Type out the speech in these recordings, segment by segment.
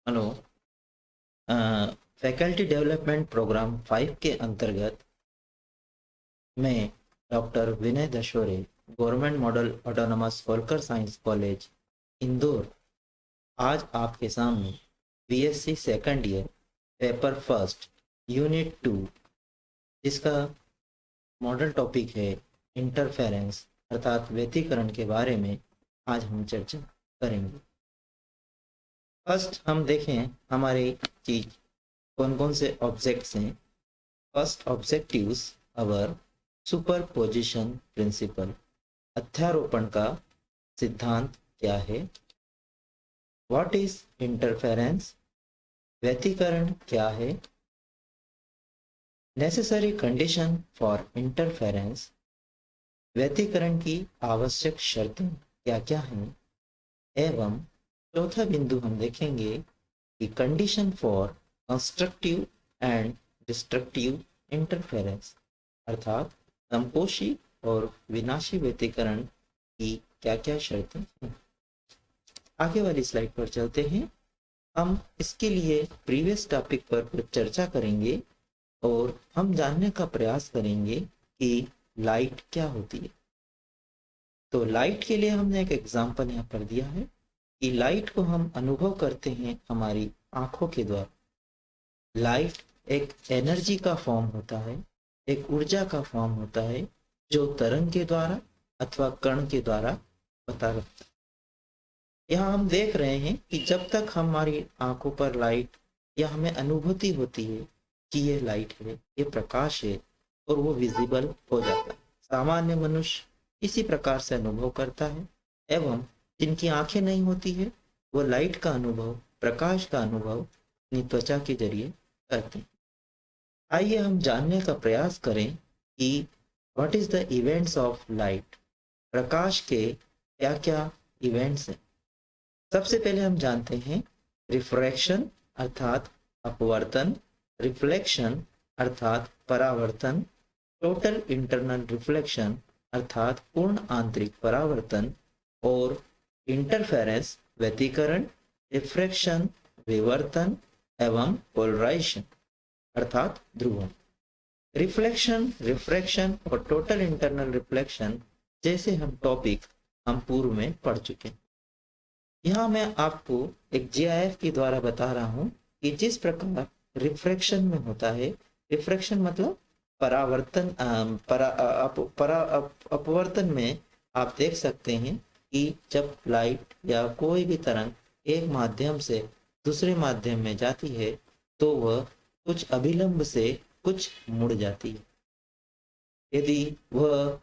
Hello. Faculty development programme 5 के अंतर्गत मैं doctor Vinay Dashore, government model autonomous Holkar science college Indore, आज आपके सामने BSc second year paper first unit 2, जिसका मॉडल टॉपिक है इंटरफेरेंस अर्थात व्यतिकरण के बारे में आज हम चर्चा करेंगे। फर्स्ट हम देखें हमारे चीज कौन कौन से ऑब्जेक्ट्स हैं। फर्स्ट ऑब्जेक्टिव्स अवर सुपरपोजिशन प्रिंसिपल, अध्यारोपण का सिद्धांत क्या है। व्हाट इज इंटरफेरेंस, व्यतिकरण क्या है। नेसेसरी कंडीशन फॉर इंटरफेरेंस, व्यतिकरण की आवश्यक शर्तें क्या क्या हैं। एवं चौथा बिंदु हम देखेंगे कि condition for constructive and destructive interference, अर्थात संपोषी और विनाशी व्यतिकरण की क्या क्या शर्तें हैं। आगे वाली स्लाइड पर चलते हैं। हम इसके लिए प्रीवियस टॉपिक पर कुछ चर्चा करेंगे और हम जानने का प्रयास करेंगे कि लाइट क्या होती है। तो लाइट के लिए हमने एक एग्जाम्पल यहाँ पर दिया है कि लाइट को हम अनुभव करते हैं हमारी आंखों के द्वारा। लाइट एक एनर्जी का फॉर्म होता है, एक ऊर्जा का फॉर्म होता है जो तरंग के द्वारा अथवा कण के द्वारा पता लगता है। यहाँ हम देख रहे हैं कि जब तक हमारी आंखों पर लाइट या हमें अनुभूति होती है कि ये लाइट है, ये प्रकाश है और वो विजिबल हो जाता है। सामान्य मनुष्य इसी प्रकार से अनुभव करता है एवं जिनकी आंखें नहीं होती है वो लाइट का अनुभव, प्रकाश का अनुभव अपनी त्वचा के जरिए करते हैं। आइए हम जानने का प्रयास करें कि what is the events of light, प्रकाश के क्या क्या इवेंट्स हैं। सबसे पहले हम जानते हैं रिफ्रैक्शन अर्थात अपवर्तन, रिफ्लेक्शन अर्थात परावर्तन, टोटल इंटरनल रिफ्लेक्शन अर्थात पूर्ण आंतरिक परावर्तन और इंटरफेरेंस व्यतिकरण, रिफ्रैक्शन विवर्तन एवं पोलराइजेशन अर्थात ध्रुवण। रिफ्लेक्शन, रिफ्रैक्शन और टोटल इंटरनल रिफ्लेक्शन जैसे हम टॉपिक हम पूर्व में पढ़ चुके हैं। यहाँ मैं आपको एक जीआईएफ के द्वारा बता रहा हूँ कि जिस प्रकार रिफ्रैक्शन में होता है, रिफ्रैक्शन मतलब परावर्तन, अपवर्तन में आप देख सकते हैं कि जब लाइट या कोई भी तरंग एक माध्यम से दूसरे माध्यम में जाती है तो वह कुछ अभिलंब से कुछ मुड़ जाती है। यदि वह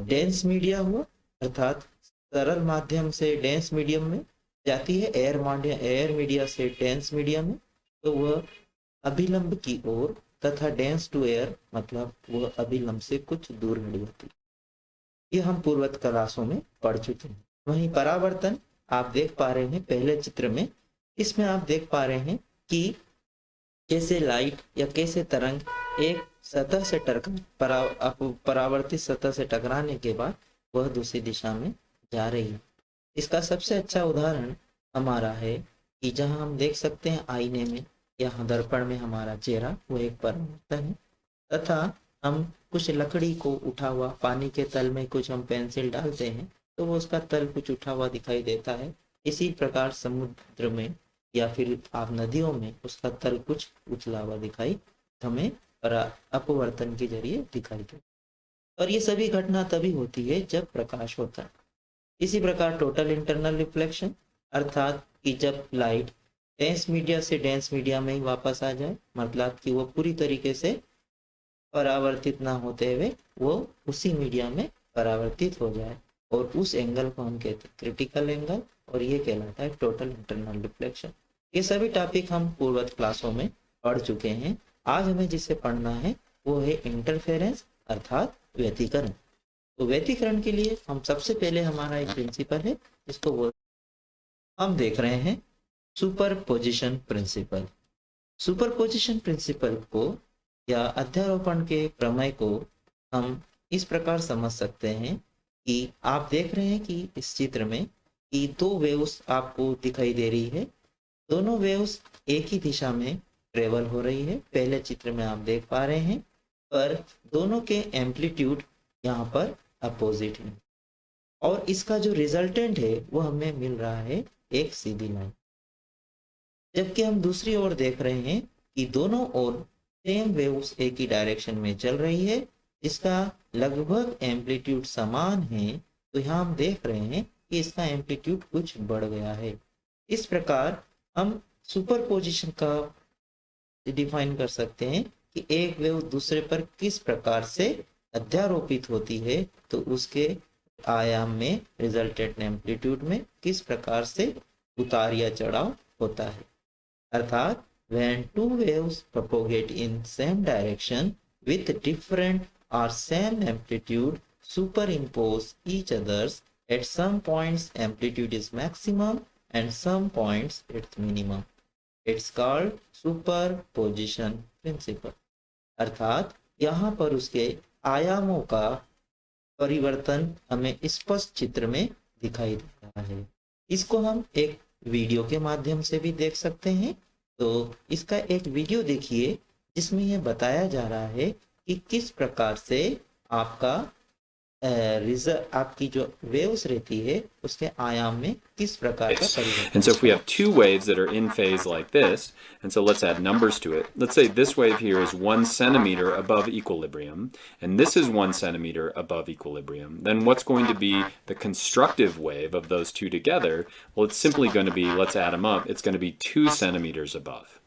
डेंस मीडिया हुआ अर्थात सरल माध्यम से डेंस मीडियम में जाती है, एयर मीडिया से डेंस मीडियम में, तो वह अभिलंब की ओर तथा डेंस टू एयर मतलब वह अभिलंब से कुछ दूर हट जाती है। ये हम पूर्वत क्लासों में पढ़ चुके हैं। वहीं परावर्तन आप देख पा रहे हैं पहले चित्र में, इसमें आप देख पा रहे हैं कि कैसे लाइट या कैसे तरंग एक सतह से परावर्तित सतह से टकराने के बाद वह दूसरी दिशा में जा रही है। इसका सबसे अच्छा उदाहरण हमारा है कि जहां हम देख सकते हैं आईने में या दर्पण में हमारा चेहरा वो एक परावर्तन है, तथा हम कुछ लकड़ी को उठा हुआ पानी के तल में कुछ हम पेंसिल डालते हैं तो वो उसका तल कुछ उठा हुआ दिखाई देता है। इसी प्रकार समुद्र में या फिर आप नदियों में उसका तल कुछ उछला हुआ दिखाई हमें अपवर्तन के जरिए दिखाई देता है। और ये सभी घटना तभी होती है जब प्रकाश होता है। इसी प्रकार टोटल इंटरनल रिफ्लेक्शन अर्थात कि जब लाइट डेंस मीडिया से डेंस मीडिया में ही वापस आ जाए, मतलब कि वो पूरी तरीके से परावर्तित ना होते हुए वो उसी मीडिया में परावर्तित हो जाए, और उस एंगल को हम कहते हैं क्रिटिकल एंगल, और ये कहलाता है टोटल इंटरनल रिफ्लेक्शन। ये सभी टॉपिक हम पूर्वत क्लासों में पढ़ चुके हैं। आज हमें जिसे पढ़ना है वो है इंटरफेरेंस अर्थात व्यतिकरण। तो व्यतिकरण के लिए हम सबसे पहले हमारा एक प्रिंसिपल है जिसको वो हम देख रहे हैं सुपरपोजिशन प्रिंसिपल। सुपरपोजिशन प्रिंसिपल को या अध्यारोपण के प्रमेय को हम इस प्रकार समझ सकते हैं कि आप देख रहे हैं कि इस चित्र में कि दो वेव्स आपको दिखाई दे रही है। दोनों वेव्स एक ही दिशा में ट्रेवल हो रही है, पहले चित्र में आप देख पा रहे हैं, पर दोनों के एम्पलीट्यूड यहाँ पर अपोजिट है और इसका जो रिजल्टेंट है वो हमें मिल रहा है एक सीधी लाइन। जबकि हम दूसरी ओर देख रहे हैं कि दोनों ओर सेम वेव्स एक ही डायरेक्शन में चल रही है, इसका लगभग एम्पलीट्यूड समान है, तो यहाँ हम देख रहे हैं कि इसका एम्पलीट्यूड कुछ बढ़ गया है। इस प्रकार हम सुपरपोजिशन का डिफाइन कर सकते हैं कि एक वेव दूसरे पर किस प्रकार से अध्यारोपित होती है, तो उसके आयाम में, रिजल्टेंट एम्पलीट्यूड में किस प्रकार से उतार या चढ़ाव होता है। अर्थात when two waves propagate in same direction with different or same amplitude superimpose each others, at some points amplitude is maximum and some points it's minimum. It's called superposition principle. अर्थात यहाँ पर उसके आयामों का परिवर्तन हमें स्पष्ट चित्र में दिखाई दे रहा है। इसको हम एक वीडियो के माध्यम से भी देख सकते हैं। तो इसका एक वीडियो देखिए जिसमें यह बताया जा रहा है कि किस प्रकार से आपका आपकी जो वेव्स रहती है उसके आयाम में किस प्रकार का परिवर्तन। And so if we have two waves that are in phase like this, and so let's add numbers to it. Let's say this wave here is 1 centimeter above equilibrium, and this is 1 centimeter above equilibrium. Then what's going to be the constructive wave of those two together? Well, it's simply going to be, let's add them up, it's going to be 2 centimeters above.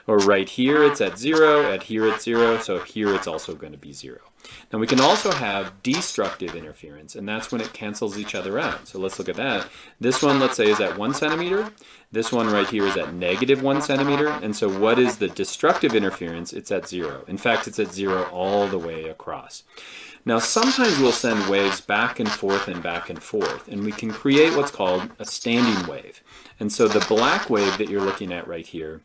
Or right here it's at 0, at here it's 0, so here it's also going to be 0. Now we can also have destructive interference, and that's when it cancels each other out. So let's look at that. This one, let's say, is at 1 centimeter. This one right here is at negative 1 centimeter. And so what is the destructive interference? It's at 0. In fact, it's at 0 all the way across. Now sometimes we'll send waves back and forth, and we can create what's called a standing wave. And so the black wave that you're looking at right here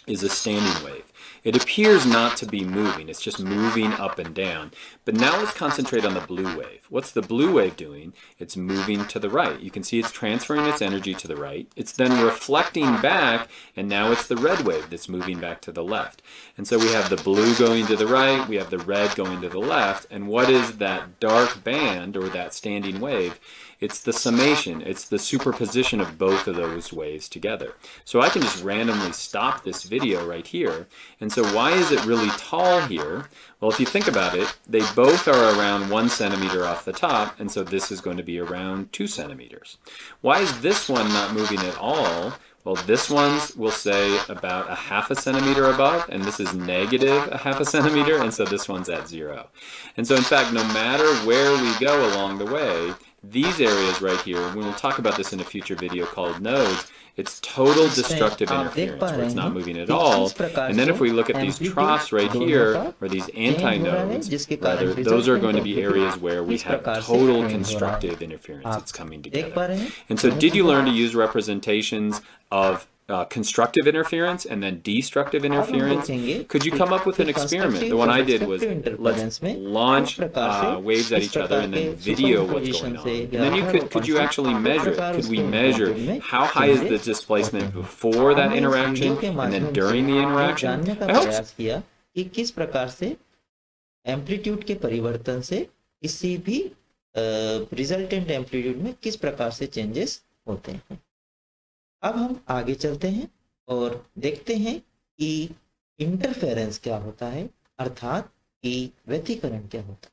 is a standing wave. It appears not to be moving, it's just moving up and down. But now let's concentrate on the blue wave. What's the blue wave doing? It's moving to the right. You can see it's transferring its energy to the right. It's then reflecting back, and now it's the red wave that's moving back to the left. And so we have the blue going to the right, we have the red going to the left, and what is that dark band, or that standing wave? It's the summation, it's the superposition of both of those waves together. So I can just randomly stop this video right here. And so why is it really tall here? Well, if you think about it, they both are around 1 centimeter off the top, and so this is going to be around 2 centimeters. Why is this one not moving at all? Well, this one's, we'll say, about 1/2 centimeter above, and this is negative 1/2 centimeter, and so this one's at 0. And so in fact, no matter where we go along the way, these areas right here, we will talk about this in a future video called nodes, it's total destructive interference, where it's not moving at all. And then if we look at these troughs right here, or these antinodes, rather, those are going to be areas where we have total constructive interference. It's coming together. And so did you learn to use representations of constructive interference and then destructive interference? Could you come up with an experiment? The one I did was, let's launch waves at each other and then video what's going on. And then could you actually measure it? Could we measure how high is the displacement before that interaction and then during the interaction? I hope so. कि किस प्रकार से amplitude के परिवर्तन से किसी भी resultant amplitude में किस प्रकार से चेंजेस होते हैं। अब हम आगे चलते हैं और देखते हैं कि इंटरफेरेंस क्या होता है, अर्थात कि व्यतिकरण क्या होता है।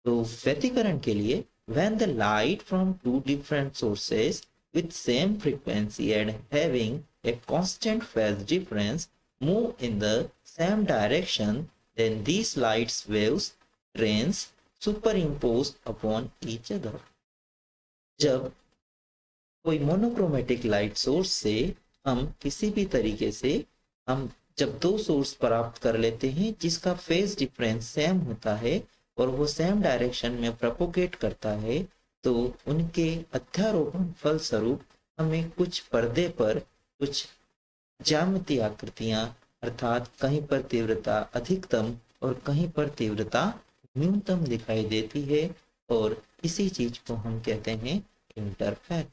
तो व्यतिकरण के लिए when the light from two different sources with same frequency and having a constant phase difference move in the same direction, then these light waves trains superimpose upon each other. जब कोई मोनोक्रोमेटिक लाइट सोर्स से हम किसी भी तरीके से हम जब दो सोर्स प्राप्त कर लेते हैं जिसका फेज डिफरेंस सेम होता है और वो सेम डायरेक्शन में प्रोपोगेट करता है, तो उनके अध्यारोपण फलस्वरूप हमें कुछ पर्दे पर कुछ ज्यामितीय आकृतियां, अर्थात कहीं पर तीव्रता अधिकतम और कहीं पर तीव्रता न्यूनतम दिखाई देती है, और इसी चीज को हम कहते हैं interference.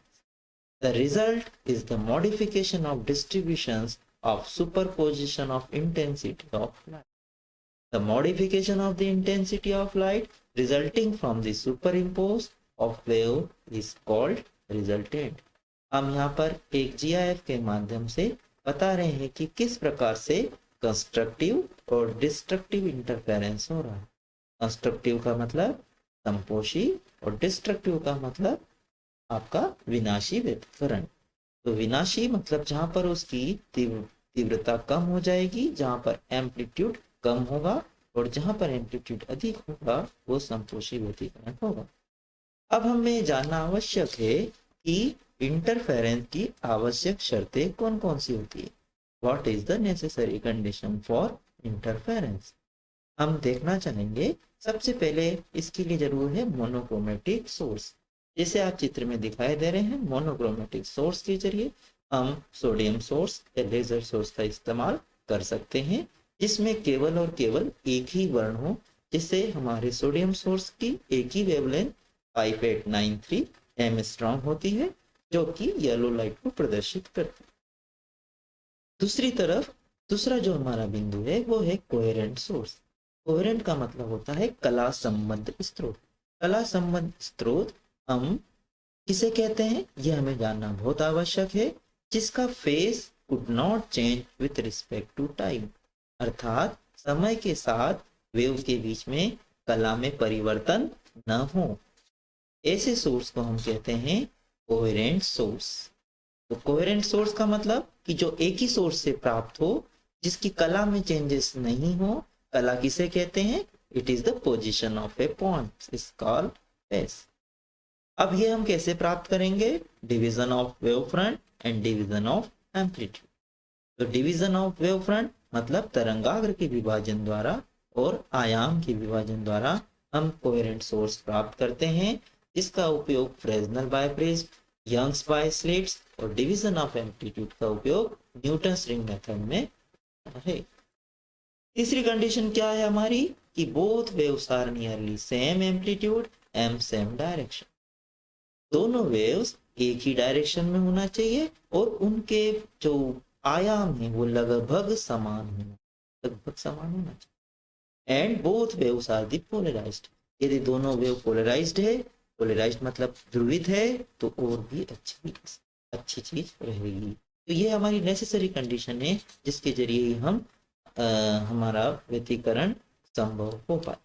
The result is the modification of distributions of superposition of intensity of light. The modification of the intensity of light resulting from the superimpose of wave is called resultant. हम यहाँ पर एक GIF के माध्यम से बता रहे हैं कि किस प्रकार से कंस्ट्रक्टिव और डिस्ट्रक्टिव इंटरफेरेंस हो रहा है। कंस्ट्रक्टिव का मतलब संपोषी और डिस्ट्रक्टिव का मतलब आपका विनाशी व्यतिकरण। तो विनाशी मतलब जहां पर उसकी तीव्रता कम हो जाएगी, जहां पर एम्पलीट्यूड कम होगा, और जहां पर एम्पलीट्यूड अधिक होगा वो संपोषी व्यतिकरण होगा। अब हमें जानना आवश्यक है कि इंटरफेरेंस की आवश्यक शर्तें कौन कौन सी होती है। What is the necessary condition for interference. हम देखना चाहेंगे सबसे पहले इसके लिए जरूर है मोनोक्रोमेटिक सोर्स। जैसे आप चित्र में दिखाई दे रहे हैं, मोनोक्रोमेटिक सोर्स के जरिए हम सोडियम सोर्स या लेजर सोर्स का इस्तेमाल कर सकते हैं, जिसमें केवल और केवल एक ही वर्ण हो। जिससे हमारे सोडियम सोर्स की एक ही वेवलेंथ 5893 एंगस्ट्रॉम होती है, जो कि येलो लाइट को प्रदर्शित करती है। दूसरी तरफ दूसरा जो हमारा बिंदु है वो है कोहेरेंट सोर्स। कोहेरेंट का मतलब होता है कला संबद्ध स्रोत। कला संबद्ध स्रोत हम किसे कहते हैं यह हमें जानना बहुत आवश्यक है, जिसका phase could not change with respect to time, अर्थात समय के साथ वेव के बीच में कला में परिवर्तन न हो। ऐसे सोर्स को हम कहते हैं कोहेरेंट सोर्स। तो कोहेरेंट सोर्स का मतलब कि जो एक ही सोर्स से प्राप्त हो, जिसकी कला में चेंजेस नहीं हो। कला किसे कहते हैं? It is the position of A point is called face. अब ये हम कैसे प्राप्त करेंगे? Division of wave front end division of amplitude. तो डिवीजन ऑफ वेव फ्रंट मतलब तरंगाग्र के विभाजन द्वारा और आयाम के विभाजन द्वारा हम कोहेरेंट सोर्स प्राप्त करते हैं, जिसका उपयोग फ्रेस्नेल बायप्रिज्म, यंग्स बायस्लिट्स और डिवीजन ऑफ एम्पलीट्यूड का उपयोग न्यूटन रिंग मेथड में है। तीसरी कंडीशन क्या है हमारी? कि both waves are nearly same amplitude and same direction. दोनों वेव्स एक ही डायरेक्शन में होना चाहिए और उनके जो आयाम है वो लगभग समान होना चाहिए। And both waves are the polarized. यदि दोनों वेव पोलराइज्ड है, पोलराइज्ड मतलब ध्रुवित है, तो और भी अच्छी चीज रहेगी। तो ये हमारी नेसेसरी कंडीशन है जिसके जरिए ही हम हमारा व्यतिकरण संभव हो पाए।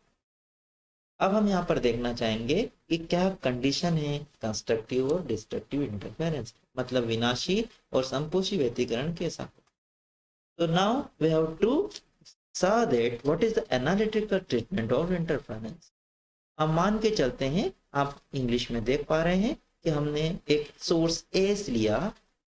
अब हम यहाँ पर देखना चाहेंगे कि क्या कंडीशन है कंस्ट्रक्टिव और डिस्ट्रक्टिव इंटरफेरेंस, मतलब विनाशी और संपोषी व्यतिकरण के साथ। तो now we have to saw that what is the analytical treatment of interference। हम मान के चलते हैं, आप इंग्लिश में देख पा रहे हैं कि हमने एक सोर्स एस लिया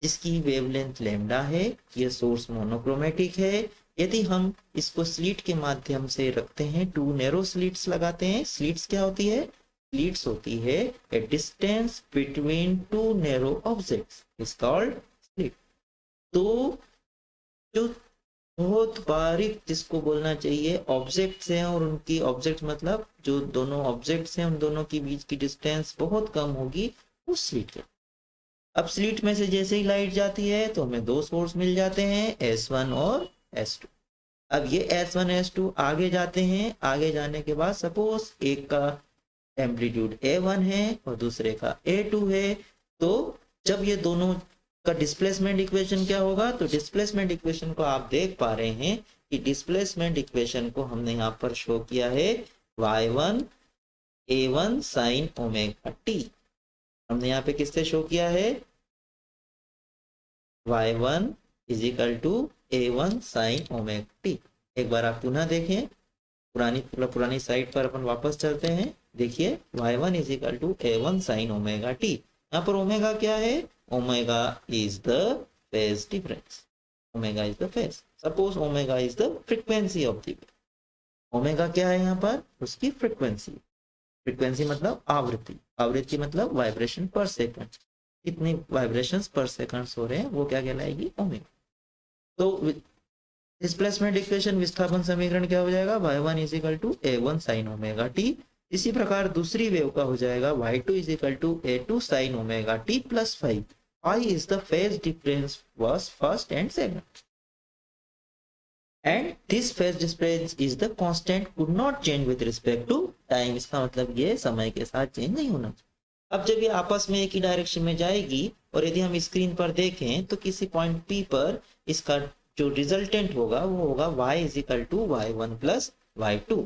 जिसकी वेवलेंथ लैम्डा है। यह सोर्स मोनोक्रोमेटिक है। यदि हम इसको स्लिट के माध्यम से रखते हैं, टू नैरो स्लिट्स लगाते हैं। स्लिट्स क्या होती है? स्लिट्स होती है ए distance between two narrow objects is called slit. तो जो बहुत बारीक जिसको बोलना चाहिए ऑब्जेक्ट्स हैं और उनकी ऑब्जेक्ट मतलब जो दोनों ऑब्जेक्ट्स हैं उन दोनों के बीच की डिस्टेंस बहुत कम होगी उस स्लिट के। अब स्लिट में से जैसे ही लाइट जाती है तो हमें दो सोर्स मिल जाते हैं, S1 और S2। अब ये S1 S2 आगे जाते हैं। आगे जाने के बाद सपोज एक का एम्पलीट्यूड A1 है और दूसरे का A2 है, तो जब ये दोनों का डिस्प्लेसमेंट इक्वेशन क्या होगा? तो डिस्प्लेसमेंट इक्वेशन को आप देख पा रहे हैं कि डिस्प्लेसमेंट इक्वेशन को हमने यहाँ पर शो किया है y1 a1 sin omega t। हमने यहाँ पे किससे शो किया है? y1 is equal to a1 sin omega t। एक बार आप पुनः देखें, पुरानी साइट पर अपन वापस चलते हैं। देखिए y1 is equal to a1 sin omega t। यहाँ पर ओमेगा क्या है? Omega is the phase difference. Omega is the phase. Suppose omega is the frequency of the wave. Omega क्या है यहाँ पर? उसकी frequency. Frequency मतलब आवृत्ति। आवृत्ति मतलब वाइब्रेशन पर सेकंड। कितनी वाइब्रेशंस पर सेकंड हो रहे हैं वो क्या कहलाएगी? ओमेगा। तो डिस्प्लेसमेंट इक्वेशन विस्थापन समीकरण क्या हो जाएगा? y1 is equal to a1 sin omega t। इसी प्रकार दूसरी वेव का हो जाएगा y2 is equal to a2 sin omega t plus 5। phi is the phase difference was first and second, and this phase difference is the constant, could not change with respect to time. इसका मतलब ये समय के साथ change नहीं होना चाहिए। अब जब ये आपस में एक ही डायरेक्शन में जाएगी और यदि हम स्क्रीन पर देखें तो किसी पॉइंट P पर इसका जो रिजल्टेंट होगा वो होगा y is equal to y1 plus y2।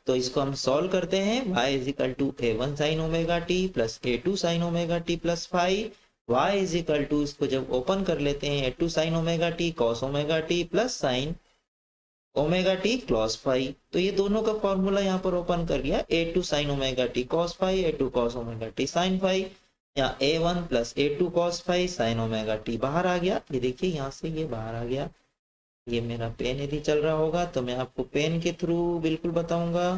तो इसको हम सॉल्व करते हैं, y is equal to a1 sine omega t plus a2 sine omega t plus phi, y is equal to इसको जब ओपन कर लेते हैं a2 sine omega t cos omega t plus sine omega t cos phi. तो ये दोनों का formula यहाँ पर ओपन कर लिया, a2 sine omega t cos phi, a2 cos omega t sine phi, यहाँ a1 plus a2 cos phi sine omega t बाहर आ गया। ये देखिए यहाँ से ये बाहर आ गया। ये मेरा पेन यदि चल रहा होगा तो मैं आपको पेन के थ्रू बिल्कुल बताऊंगा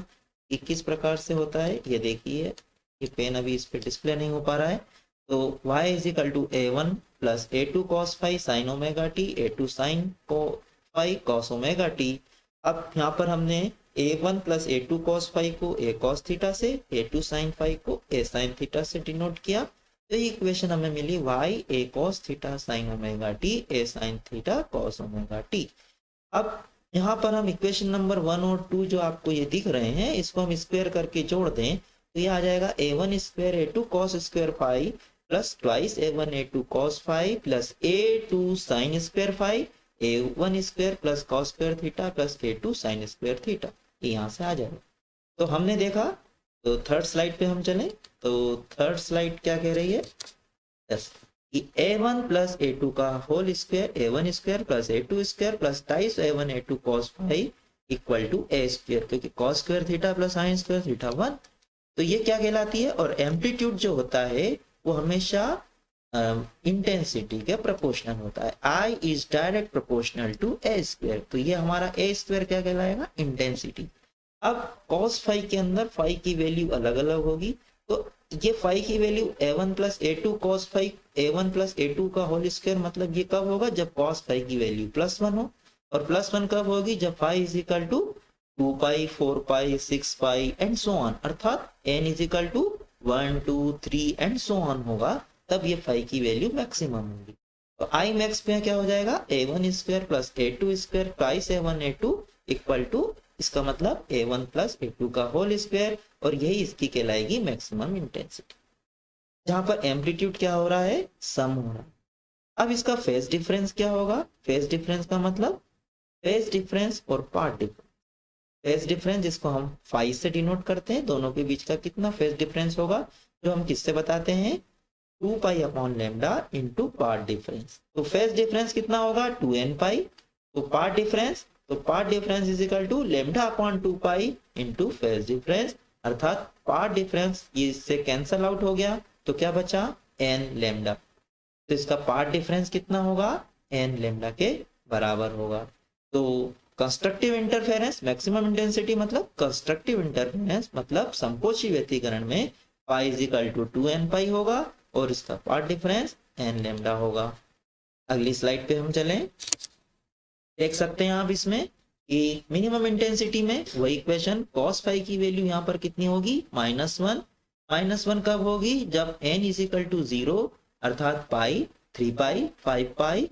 कि किस प्रकार से होता है। ये देखिए ये पेन अभी इस पे डिस्प्ले नहीं हो पा रहा है। तो y is equal to a1 plus a2 cos phi sine omega t, a2 sine phi cos omega t. अब यहाँ पर हमने a1 plus a2 cos phi को a cos थीटा से, a2 साइन फाई को a साइन थीटा से denote किया। तो ये इक्वेशन हमें मिली y a cos theta sine omega t a sine theta cos omega t. अब यहाँ पर हम इक्वेशन नंबर 1 और 2 जो आपको ये दिख रहे हैं इसको हम स्क्वायर करके जोड़ दें तो ये आ जाएगा a1 square a2 cos square phi plus twice a1 a2 cos phi plus a2 sine square phi, a1 square plus cos square theta plus a2 sine square theta. ये यहाँ से आ जाएगा। तो हमने देखा, तो थर्ड स्लाइड पे हम चलें तो थर्ड स्लाइड क्या कह रही है, यस कि a1 प्लस a2 का whole square a1 square plus a2 square plus twice a1 a2 cos phi equal to a square, क्योंकि cos square theta plus sine square theta 1। तो ये क्या कहलाती है, और एम्पलीट्यूड जो होता है वो हमेशा इंटेंसिटी के प्रोपोर्शनल होता है। I is direct proportional to a square. तो ये हमारा a स्क्वायर क्या कहलाएगा, इंटेंसिटी। अब cos फाई के अंदर फाई की वैल्यू अलग अलग होगी, तो ये फाई की value a1 plus a2 cos phi, a1 plus a2 का होल स्क्वायर, मतलब ये कब होगा जब cos फाई की वैल्यू +1 हो, और +1 कब होगी जब phi is equal to 2 pi 4 pi 6 pi and so on, अर्थात n is equal to 1 2 3 and so on होगा, तब ये फाई की वैल्यू मैक्सिमम होगी। तो आई मैक्स पे क्या हो जाएगा, a1 square plus a2 square प्राइस a1 a2 इक्वल टू, इसका मतलब a1 प्लस a2 का होल स्क्वायर, और यही इसकी कहलाएगी मैक्सिमम इंटेंसिटी, जहां पर एम्पलीट्यूड क्या हो रहा है, सम हो रहा है। अब इसका फेज डिफरेंस क्या होगा, फेज डिफरेंस का मतलब फेज डिफरेंस और पार्ट डिफरेंस। फेज डिफरेंस जिसको हम फाई से डिनोट करते हैं, दोनों के बीच का कितना फेज डिफरेंस होगा, जो हम किससे बताते हैं, 2 pi upon lambda into path difference. तो फेज डिफरेंस कितना होगा 2n पाई, तो path difference is equal to lambda upon 2 pi into phase difference, अर्थात पार्ट डिफरेंस इससे कैंसल आउट हो गया, तो क्या बचा n लैम्डा। तो इसका पार्ट डिफरेंस कितना होगा, n लैम्डा के बराबर होगा। तो कंस्ट्रक्टिव इंटरफेरेंस मैक्सिमम इंटेंसिटी मतलब कंस्ट्रक्टिव इंटरफेरेंस मतलब संकोची व्यतिकरण में pi is equal to 2n pi होगा, और इसका पार्ट डिफरेंस n लैम्डा होगा। अगली स्लाइड पे हम चलें, देख सकते हैं आप इसमें कि मिनिमम इंटेंसिटी में वही इक्वेशन cos फाई की वैल्यू यहाँ पर कितनी होगी, -1। -1 कब होगी, जब n इज इक्वल टू 0, अर्थात पाई 3 पाई 5 पाई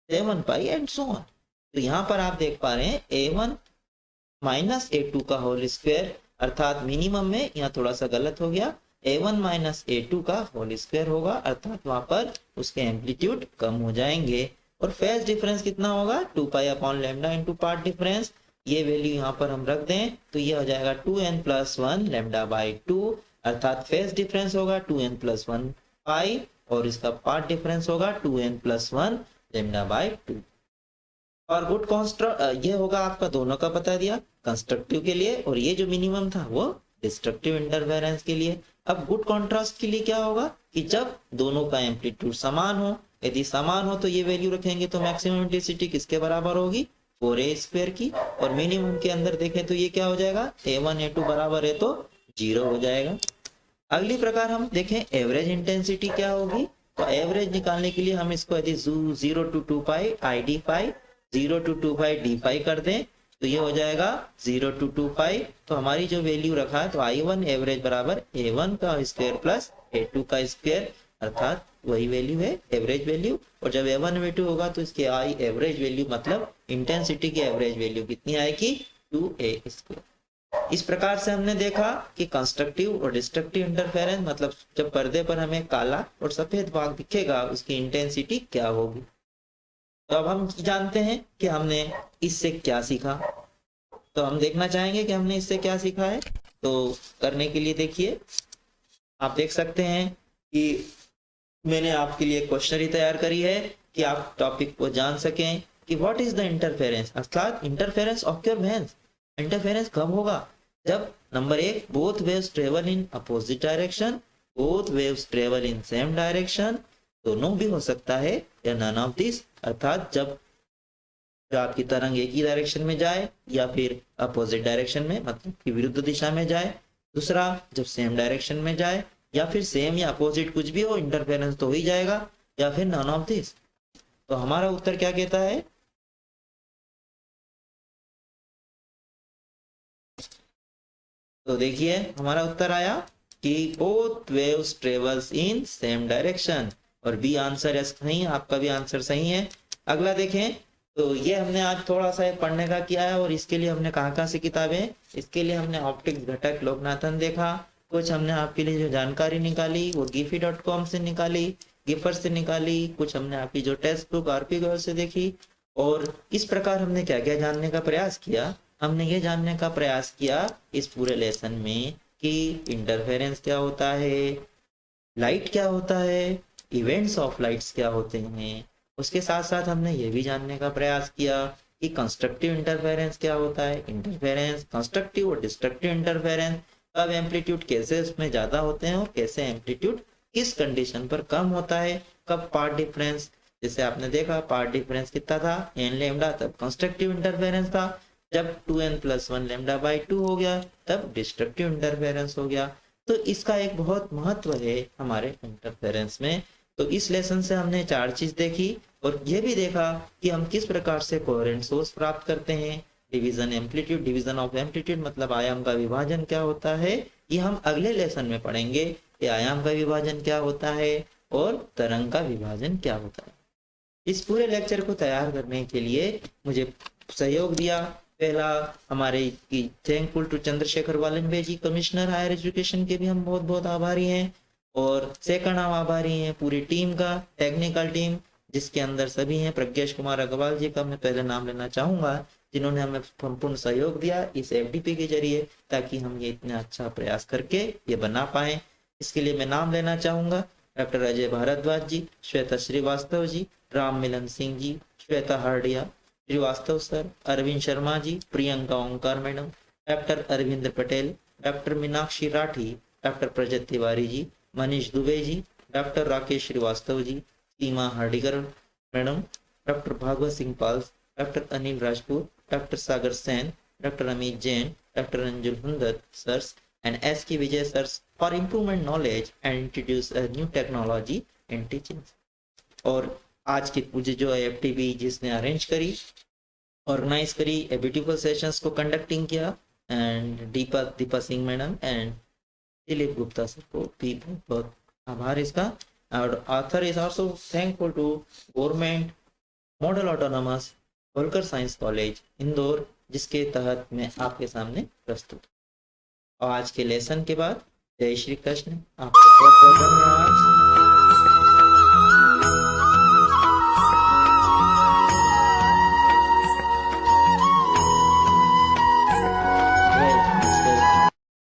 7 पाई एंड सो ऑन। तो यहाँ पर आप देख पा रहे हैं a1 माइनस a2 का होल स्क्वायर, अर्थात मिनिमम में यहाँ थोड़ा सा गलत हो गया, a1 माइनस a2 का होल स्क्वायर होगा, अर्थात वहां पर उसके एम्पलीट्यूड कम हो जाएंगे। और फेज डिफरेंस कितना होगा, 2 pi upon lambda into path difference, ये वैल्यू यहाँ पर हम रख दें तो ये हो जाएगा 2n प्लस 1 लैम्डा बाई 2, अर्थात फेज डिफरेंस होगा 2n प्लस 1 पाई, और इसका पार्ट डिफरेंस होगा 2n प्लस 1 लैम्डा बाई 2। और गुड कॉन्स्ट्रक्ट ये होगा आपका, दोनों का बता दिया कंस्ट्रक्टिव के लिए, और ये जो मिनिमम था वो डिस्ट्रक्टिव इंटरफेरेंस के लिए। अब गुड कॉन्ट्रास्ट के लिए क्या होगा कि जब दोनों का एम्पलीट्यूड समान हो, यदि समान हो तो ये वैल्यू रखेंगे तो मैक्सिमम इंटेंसिटी किसके बराबर होगी, 4a स्क्वायर की, और मिनिमम के अंदर देखें तो ये क्या हो जाएगा, a1 a2 बराबर है तो 0 हो जाएगा। अगली प्रकार हम देखें एवरेज इंटेंसिटी क्या होगी, तो एवरेज निकालने के लिए हम इसको यदि 0 to 2 pi i d pi 0 to 2 pi d pi कर दें तो ये हो जाएगा 0 to 2 पाई। तो हमारी जो वैल्यू रखा है तो I1 एवरेज बराबर a1 का स्क्वायर प्लस a2 का स्क्वायर, अर्थात वही वैल्यू है एवरेज वैल्यू, और जब A1 V2 होगा तो इसके आई एवरेज वैल्यू मतलब इंटेंसिटी की एवरेज वैल्यू कितनी आएगी 2A²। इस प्रकार से हमने देखा कि कंस्ट्रक्टिव और डिस्ट्रक्टिव इंटरफेरेंस मतलब जब पर्दे पर हमें काला और सफेद भाग दिखेगा उसकी इंटेंसिटी क्या होगी। तो अब हम जानते हैं कि हमने इससे क्या सीखा, तो हम देखना चाहेंगे कि हमने इससे क्या सीखा है। तो करने के लिए देखिए आप देख सकते हैं कि मैंने आपके लिए क्वेश्चनरी तैयार करी है कि आप टॉपिक को जान सकें कि व्हाट इज द इंटरफेरेंस, अर्थात इंटरफेरेंस ऑक्योर व्हेन, इंटरफेरेंस कब होगा, जब number 1 both waves travel in opposite direction, both waves travel in same direction, दोनों भी हो सकता है, या नन ऑफ दिस, अर्थात जब आपकी तरंग एक ही डायरेक्शन में जाए या फिर अपोजिट डायरेक्शन में मतलब कि विरुद्ध दिशा में जाए, दूसरा जब सेम डायरेक्शन में जाए, या फिर सेम या अपोजिट कुछ भी हो इंटरफेरेंस तो हो ही जाएगा, या फिर नन ऑफ दिस। तो हमारा उत्तर क्या कहता है, तो देखिए हमारा उत्तर आया कि both waves travels in same direction, और बी आंसर सही, आपका भी आंसर सही है। अगला देखें, तो ये हमने आज थोड़ा सा पढ़ने का किया है, और इसके लिए हमने कहाँ से किताबें, इसके लिए हमने ऑप्टिक्स घटक लोकनाथन देखा, कुछ हमने आपके लिए जो जानकारी निकाली वो giffy.com से निकाली, गिफर से निकाली, कुछ हमने आपकी जो टेक्स्ट बुक आरपी गर्ल से देखी। और इस प्रकार हमने क्या क्या जानने का प्रयास किया, हमने ये जानने का प्रयास किया इस पूरे लेसन में कि इंटरफेरेंस क्या होता है, लाइट क्या होता है, इवेंट्स ऑफ लाइट्स क्या होते हैं, उसके साथ साथ हमने ये भी जानने का प्रयास किया कि कंस्ट्रक्टिव इंटरफेरेंस क्या होता है, इंटरफेरेंस कंस्ट्रक्टिव और डिस्ट्रक्टिव इंटरफेरेंस, कब एम्पलीट्यूड कैसे उसमें ज्यादा होते हैं और कैसे एम्पलीट्यूड किस कंडीशन पर कम होता है, कब पार्ट डिफरेंस, जैसे आपने देखा पार्ट डिफरेंस कितना था n लैम्डा, तब कंस्ट्रक्टिव इंटरफेरेंस था, जब 2n+1 λ/2 हो गया तब डिस्ट्रक्टिव इंटरफेरेंस हो गया। तो इसका एक बहुत महत्व है हमारे इंटरफेरेंस में। तो इस लेसन से हमने 4 चीज देखी, और ये भी देखा कि हम किस प्रकार से कोहेरेंट सोर्स प्राप्त करते हैं, division amplitude, division of amplitude मतलब आयाम का विभाजन क्या होता है, ये हम अगले लेसन में पढ़ेंगे कि आयाम का विभाजन क्या होता है और तरंग का विभाजन क्या होता है। इस पूरे लेक्चर को तैयार करने के लिए मुझे सहयोग दिया, पहला हमारे thankful to Chandrashekhar Walanbe ji, commissioner higher education के भी हम बहुत बहुत आभारी हैं। और सेकंड हम आभारी हैं पूरी टीम का, टेक्निकल टीम जिसके अंदर सभी हैं, प्रज्ञेश कुमार अग्रवाल जी का मैं पहले नाम लेना चाहूंगा जिन्होंने हमें संपूर्ण सहयोग दिया इस FDP के जरिए, ताकि हम ये इतना अच्छा प्रयास करके ये बना पाए। इसके लिए मैं नाम लेना चाहूंगा doctor Ajay Bhardwaj ji, Shweta Shrivastava ji, Ram Milan Singh ji, Shweta Hardia Shrivastava sir, Arvind Sharma ji, Priyanka Onkar madam, doctor Arvind Patel, doctor Meenakshi Rathi, doctor Prajat Tiwari ji, Manish Dubey ji, doctor Rakesh Shrivastava ji, Seema Hardikar madam, doctor Bhagwat Singh Pal, doctor Anil Rajput, doctor Sagar Sen, doctor Amit Jain, doctor Anjul Hundat sir and SK Vijay sir for improvement knowledge and introduce a new technology in teaching। और आज की पूरी जो FTP जिसने अरेंज करी, ऑर्गेनाइज करी, a beautiful sessions को conducting किया, and Deepa Singh madam and Dilip Gupta sir को भी बहुत बहुत आभार इसका। और author is also thankful to government model autonomous Holkar science college Indore, जिसके तहत मैं आपके सामने प्रस्तुत। और आज के लेसन के बाद जय श्री कृष्ण, आपको बहुत बहुत धन्यवाद।